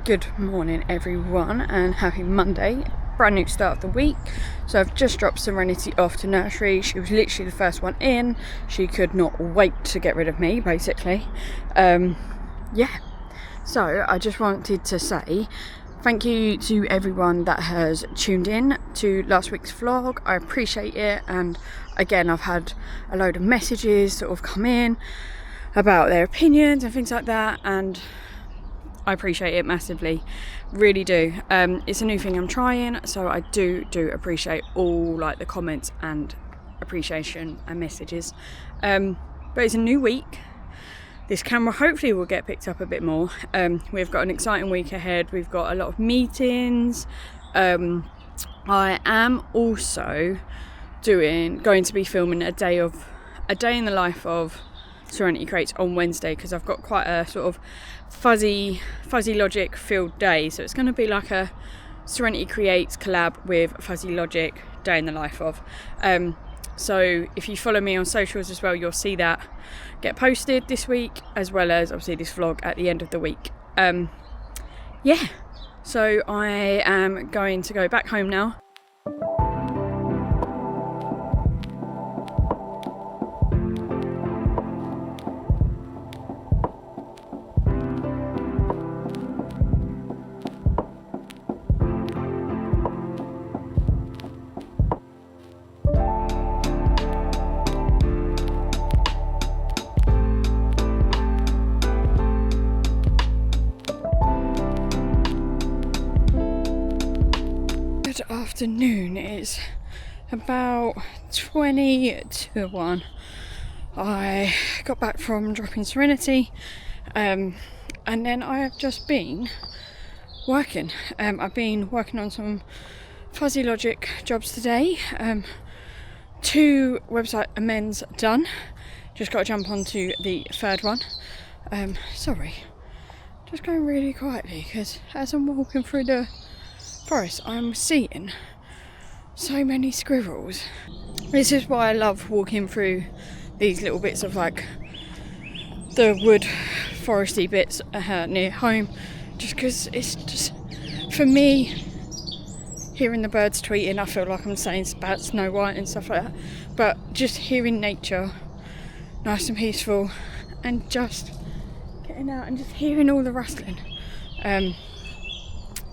Good morning everyone and happy Monday, brand new start of the week. So I've just dropped Serenity off to nursery. She was literally the first one in. She could not wait to get rid of me basically. So I just wanted to say thank you to everyone that has tuned in to last week's vlog. I appreciate it, and again I've had a load of messages sort of come in about their opinions and things like that, and I appreciate it massively, really do. It's a new thing I'm trying, so I do appreciate all like the comments and appreciation and messages. But it's a new week. This camera hopefully will get picked up a bit more. We've got an exciting week ahead. We've got a lot of meetings. I am also going to be filming a day in the life of Zerenity Creates on Wednesday, because I've got quite a sort of fuzzy logic filled day. So it's going to be like a Zerenity Creates collab with Fuzzy Logic day in the life of. So if you follow me on socials as well, you'll see that get posted this week, as well as obviously this vlog at the end of the week. So I am going to go back home now. Afternoon, it's about 20 to 1. I got back from dropping Serenity, and then I have just been working. I've been working on some Fuzzy Logic jobs today. 2 website amends done, just got to jump onto the 3rd one. Sorry, just going really quietly because as I'm walking through the forest I'm seeing so many squirrels. This is why I love walking through these little bits of like the wood foresty bits near home, just because it's just, for me, hearing the birds tweeting, I feel like I'm saying about Snow White and stuff like that, but just hearing nature nice and peaceful and just getting out and just hearing all the rustling,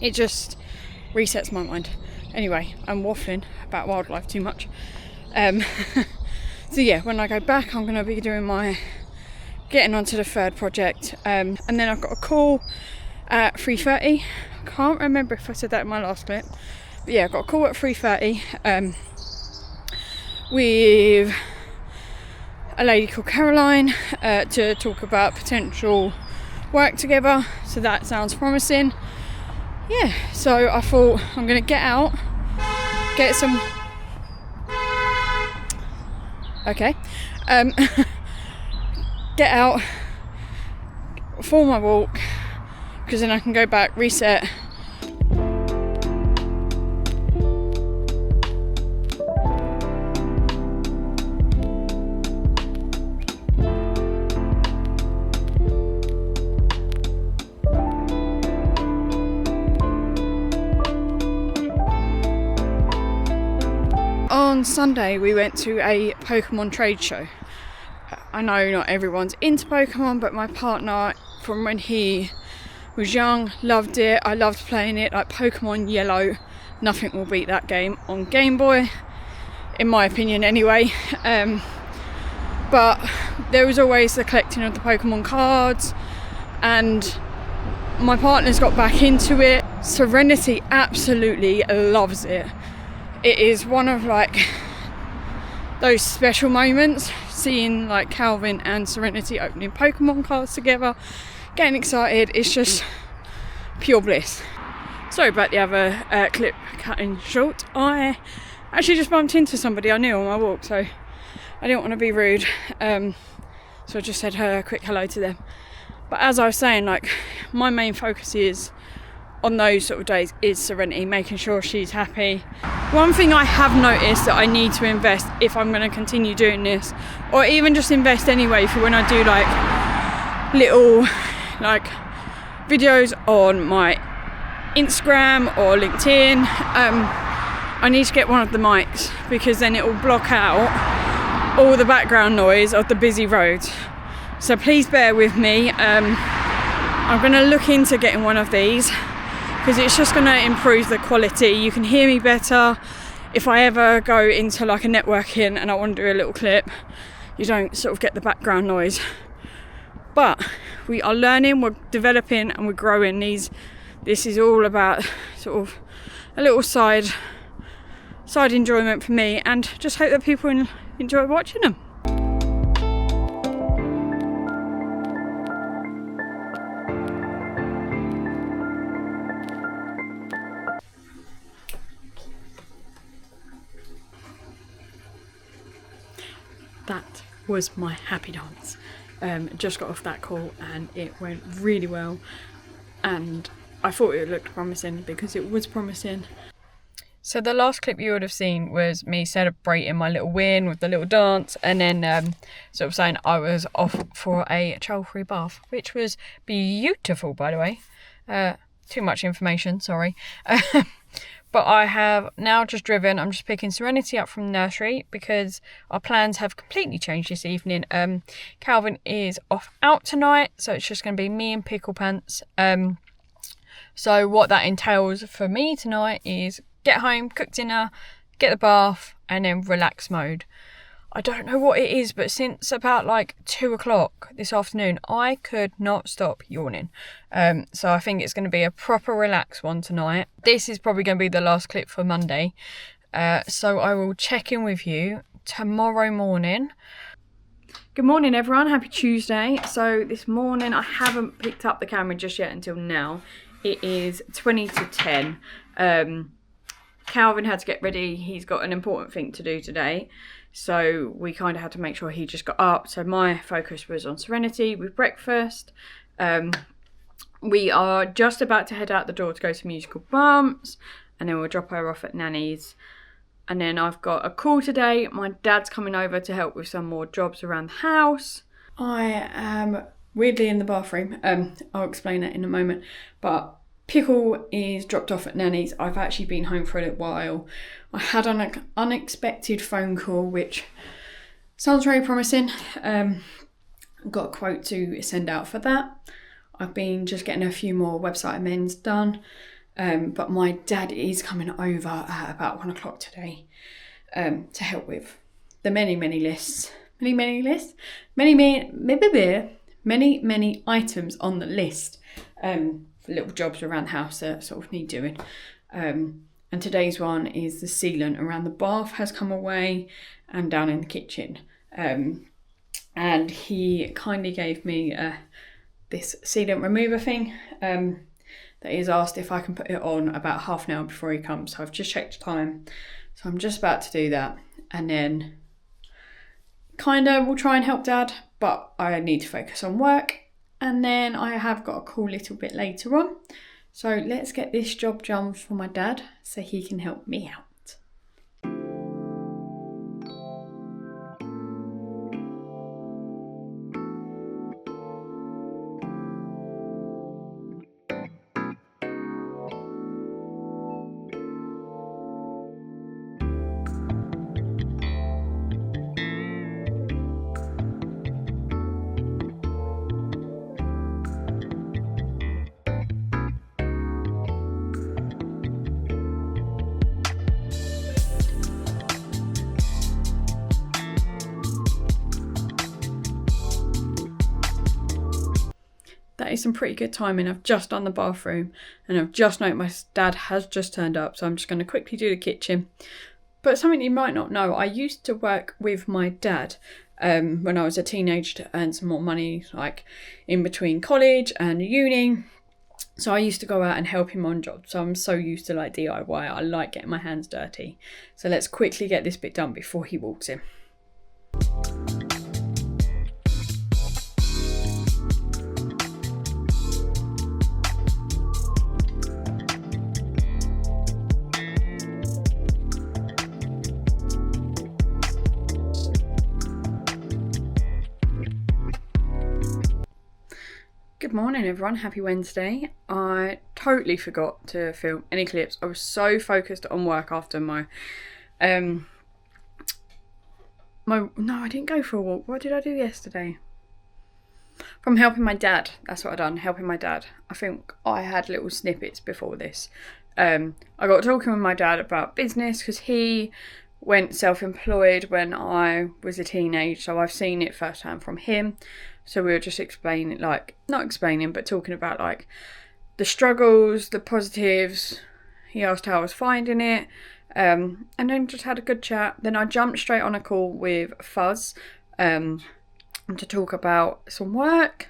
it just resets my mind. Anyway, I'm waffling about wildlife too much. So yeah, when I go back I'm going to be doing getting onto the 3rd project, and then I've got a call at 3:30. I can't remember if I said that in my last clip, but yeah, I've got a call at 3:30 with a lady called Caroline to talk about potential work together, so that sounds promising. Yeah, so I thought I'm going to get out, get some... Okay. Get out for my walk, because then I can go back, reset. On Sunday we went to a Pokemon trade show. I know not everyone's into Pokemon, but my partner, from when he was young, loved it. I loved playing it, like Pokemon Yellow. Nothing will beat that game on Game Boy, in my opinion anyway. But there was always the collecting of the Pokemon cards, and my partner's got back into it. Serenity absolutely loves it. It is one of like those special moments, seeing like Calvin and Serenity opening Pokemon cards together, getting excited. It's just pure bliss. Sorry about the other clip cutting short. I actually just bumped into somebody I knew on my walk, so I didn't want to be rude, so I just said a quick hello to them. But as I was saying, like, my main focus is on those sort of days is Serenity, making sure she's happy. One thing I have noticed that I need to invest if I'm going to continue doing this, or even just invest anyway for when I do like little like videos on my Instagram or LinkedIn. I need to get one of the mics because then it will block out all the background noise of the busy roads. So please bear with me. I'm going to look into getting one of these because it's just going to improve the quality. You can hear me better. If I ever go into like a networking and I want to do a little clip, you don't sort of get the background noise. But we are learning, we're developing and we're growing these. This is all about sort of a little side enjoyment for me, and just hope that people enjoy watching them. That was my happy dance. Just got off that call and it went really well, and I thought it looked promising because it was promising. So the last clip you would have seen was me celebrating my little win with the little dance, and then sort of saying I was off for a trouble-free bath, which was beautiful, by the way. Too much information, sorry. But I have now just driven. I'm just picking Zerenity up from the nursery because our plans have completely changed this evening. Calvin is off out tonight, so it's just going to be me and Pickle Pants. So what that entails for me tonight is get home, cook dinner, get the bath, and then relax mode. I don't know what it is, but since about like 2 o'clock this afternoon, I could not stop yawning. So I think it's going to be a proper relax one tonight. This is probably going to be the last clip for Monday. So I will check in with you tomorrow morning. Good morning, everyone. Happy Tuesday. So this morning, I haven't picked up the camera just yet until now. It is 20 to 10. Calvin had to get ready. He's got an important thing to do today. So we kind of had to make sure he just got up. So my focus was on Zerenity with breakfast. We are just about to head out the door to go to musical bumps, and then we'll drop her off at Nanny's. And then I've got a call today. My dad's coming over to help with some more jobs around the house. I am weirdly in the bathroom. I'll explain that in a moment. But Pickle is dropped off at Nanny's. I've actually been home for a little while. I had an unexpected phone call, which sounds very promising. I've got a quote to send out for that. I've been just getting a few more website amends done. But my dad is coming over at about 1 o'clock today to help with the many items on the list. Little jobs around the house that sort of need doing. And today's one is the sealant around the bath has come away and down in the kitchen. And he kindly gave me this sealant remover thing that he's asked if I can put it on about half an hour before he comes. So I've just checked the time. So I'm just about to do that. And then kind of will try and help Dad, but I need to focus on work. And then I have got a call a little bit later on. So let's get this job done for my dad so he can help me out. That is some pretty good timing. I've just done the bathroom and I've just noticed my dad has just turned up, so I'm just going to quickly do the kitchen. But something you might not know, I used to work with my dad when I was a teenager to earn some more money, like in between college and uni. So I used to go out and help him on jobs. So I'm so used to like DIY. I like getting my hands dirty. So let's quickly get this bit done before he walks in. Good morning everyone, happy Wednesday. I totally forgot to film any clips. I was so focused on work after no, I didn't go for a walk. What did I do yesterday? From helping my dad. That's what I done, helping my dad. I think I had little snippets before this. I got talking with my dad about business because he went self-employed when I was a teenager, so I've seen it firsthand from him. So we were just explaining, not explaining, but talking about the struggles, the positives. He asked how I was finding it, and then just had a good chat. Then I jumped straight on a call with Fuzz to talk about some work.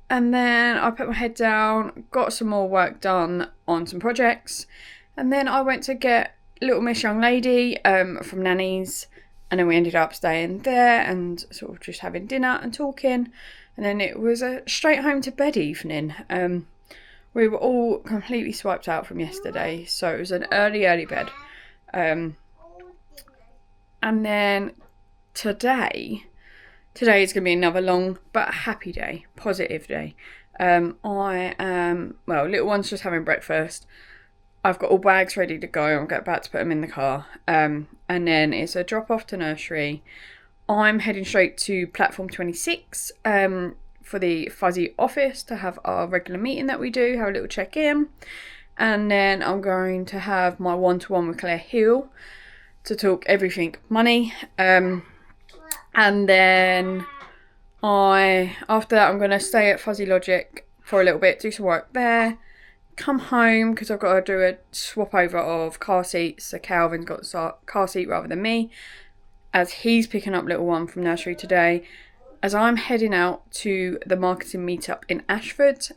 And then I put my head down, got some more work done on some projects. And then I went to get Little Miss Young Lady from Nanny's. And then we ended up staying there and sort of just having dinner and talking. And then it was a straight home to bed evening. We were all completely swiped out from yesterday. So it was an early bed. And then today is going to be another long but happy day, positive day. Little one's just having breakfast. I've got all bags ready to go. I'm about to put them in the car. And then it's a drop off to nursery. I'm heading straight to platform 26 for the Fuzzy office to have our regular meeting that we do, have a little check-in. And then I'm going to have my one-to-one with Claire Hill to talk everything money. And then after that, I'm going to stay at Fuzzy Logic for a little bit, do some work there. Come home because I've got to do a swap over of car seats. So Calvin's got the car seat rather than me, as he's picking up little one from nursery today, as I'm heading out to the marketing meetup in Ashford.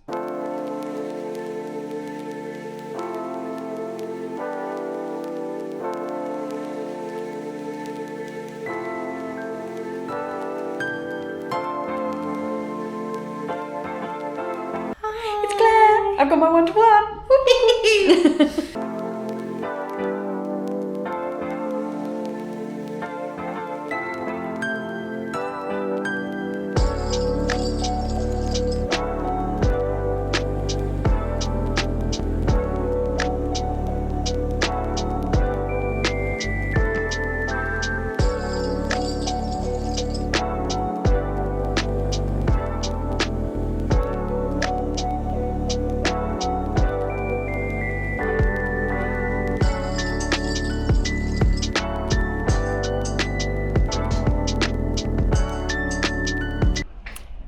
I've got my one-to-one.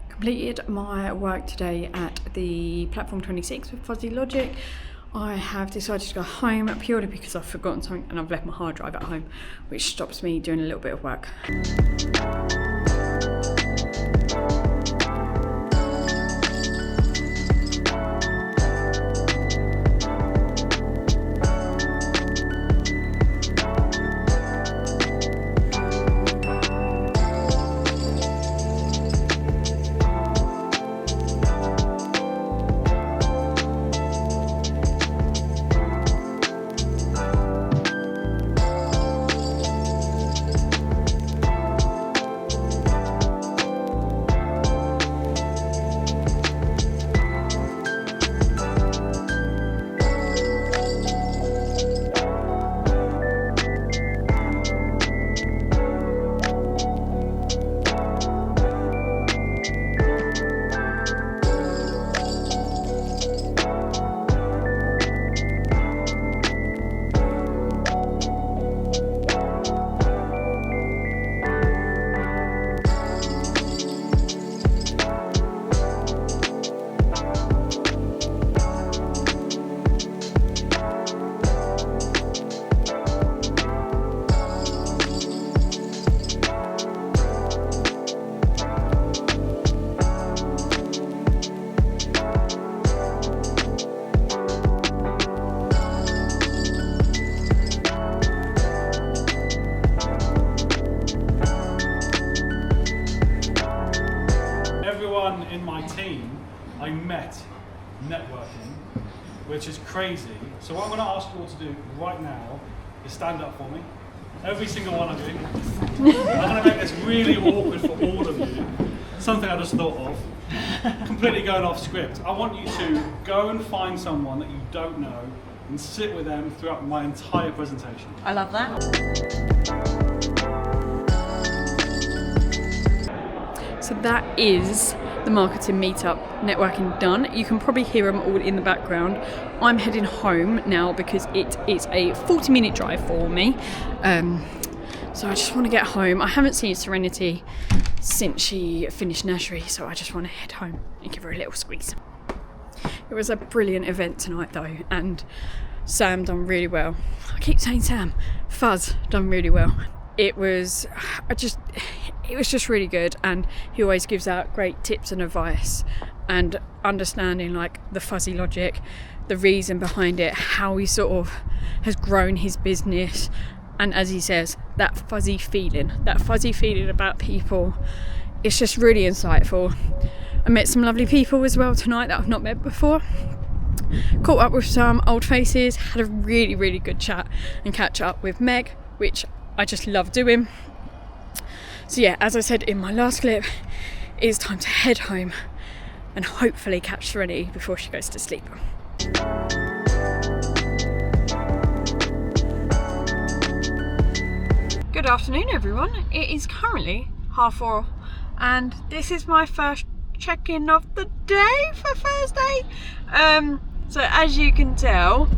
Completed my work today at the platform 26 with Fuzzy Logic. I have decided to go home purely because I've forgotten something and I've left my hard drive at home, which stops me doing a little bit of work. In my team, I met networking, which is crazy. So what I'm going to ask you all to do right now is stand up for me. Every single one of you. I'm going to make this really awkward for all of you. something I just thought of, completely going off script. I want you to go and find someone that you don't know and sit with them throughout my entire presentation. I love that. So that is the marketing meetup networking done. You can probably hear them all in the background. I'm heading home now because it is a 40-minute drive for me. So I just want to get home. I haven't seen Zerenity since she finished nursery, so I just want to head home and give her a little squeeze. It was a brilliant event tonight though, and Sam done really well. I keep saying Sam, Fuzz done really well. It was just really good, and he always gives out great tips and advice and understanding like the fuzzy logic, the reason behind it, how he sort of has grown his business, and as he says, that fuzzy feeling about people. It's just really insightful. I met some lovely people as well tonight that I've not met before. Caught up with some old faces, had a really, really good chat and catch up with Meg, which I just love doing. So yeah, as I said in my last clip, it's time to head home and hopefully catch Serenity before she goes to sleep. Good afternoon everyone, it is currently 4:30 and this is my first check-in of the day for Thursday. So as you can tell,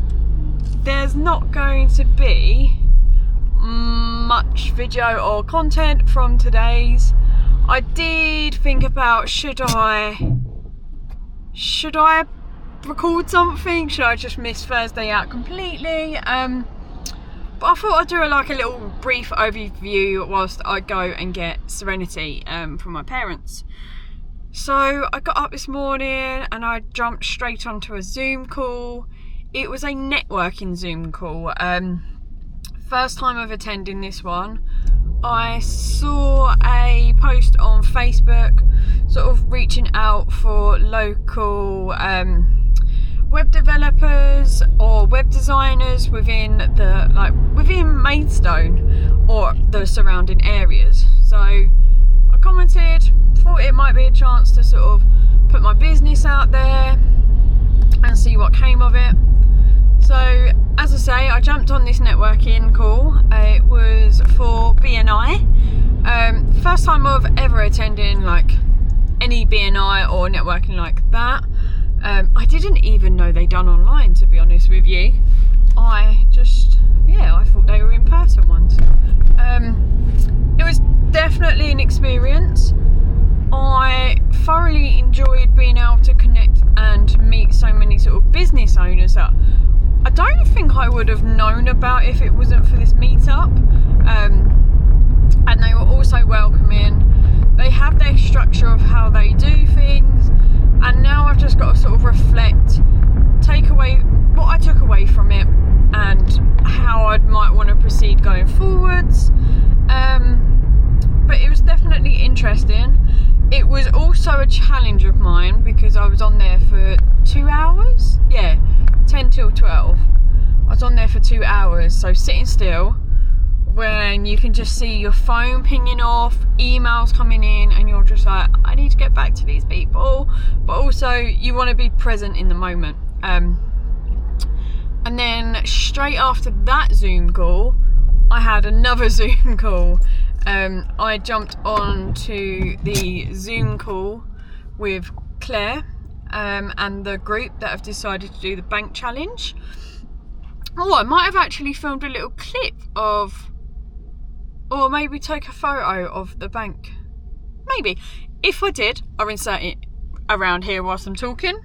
there's not going to be much video or content from today's. I did think about should I record something? Should I just miss Thursday out completely? But I thought I'd do a little brief overview whilst I go and get Zerenity from my parents. So I got up this morning and I jumped straight onto a Zoom call. It was a networking Zoom call. First time of attending this one. I saw a post on Facebook sort of reaching out for local web developers or web designers within Maidstone or the surrounding areas. So I commented, thought it might be a chance to sort of put my business out there and see what came of it. So as I say, I jumped on this networking call. It was for BNI. First time of ever attending any BNI or networking like that. I didn't even know they done online, to be honest with you. I thought they were in-person ones. It was definitely an experience. I thoroughly enjoyed being able to connect and meet so many sort of business owners that I don't think I would have known about if it wasn't for this meetup. And they were also welcoming. They have their structure of how they do things, and now I've just got to sort of reflect, take away what I took away from it and how I might want to proceed going forwards. But it was definitely interesting. It was also a challenge of mine because I was on there for 2 hours. 10 till 12. I was on there for 2 hours, so sitting still when you can just see your phone pinging off, emails coming in, and you're just like, I need to get back to these people, but also you want to be present in the moment. And then straight after that Zoom call, I had another Zoom call. I jumped on to the Zoom call with Claire and the group that have decided to do the bank challenge. Oh, I might have actually filmed a little clip of, or maybe take a photo of the bank. Maybe. If I did, I'll insert it around here whilst I'm talking.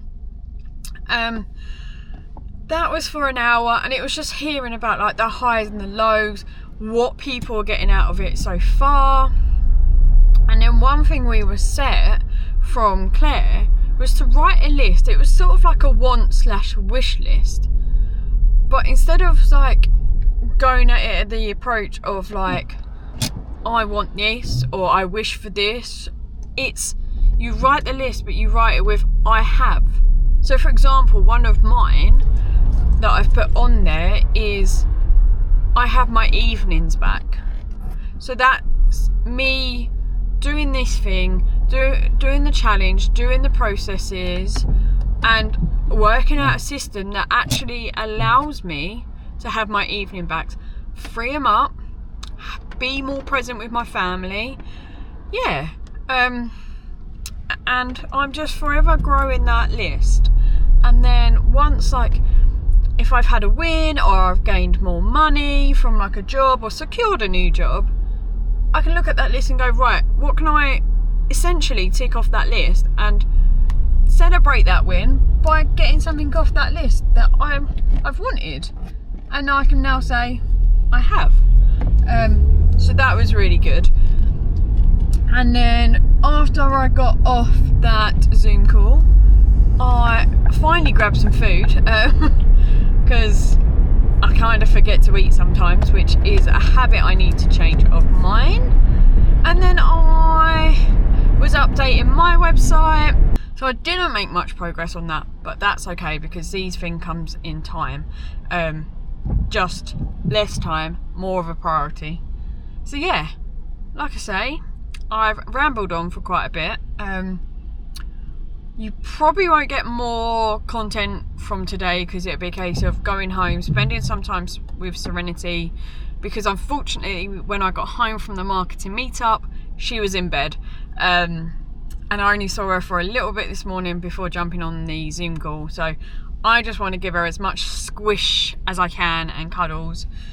That was for an hour, and it was just hearing about the highs and the lows, what people are getting out of it so far. And then one thing we were set from Claire was to write a list. It was sort of like a want/wish list, but instead of going at it at the approach of I want this or I wish for this, it's you write the list, but you write it with I have. So for example, one of mine that I've put on there is I have my evenings back. So that's me doing this thing, doing the challenge, doing the processes, and working out a system that actually allows me to have my evening backs, free them up, be more present with my family. Yeah. And I'm just forever growing that list. And then once, like, if I've had a win or I've gained more money from like a job or secured a new job, I can look at that list and go, right, what can I essentially tick off that list and celebrate that win by getting something off that list that I've wanted, and I can now say I have. So that was really good. And then after I got off that Zoom call, I finally grabbed some food because I kind of forget to eat sometimes, which is a habit I need to change of mine. And then I was updating my website, so I didn't make much progress on that, but that's okay because these things comes in time. Just less time, more of a priority. So yeah, like I say, I've rambled on for quite a bit. You probably won't get more content from today because it'll be a case of going home, spending some time with Zerenity, because unfortunately when I got home from the marketing meetup, she was in bed. And I only saw her for a little bit this morning before jumping on the Zoom call. So I just want to give her as much squish as I can and cuddles.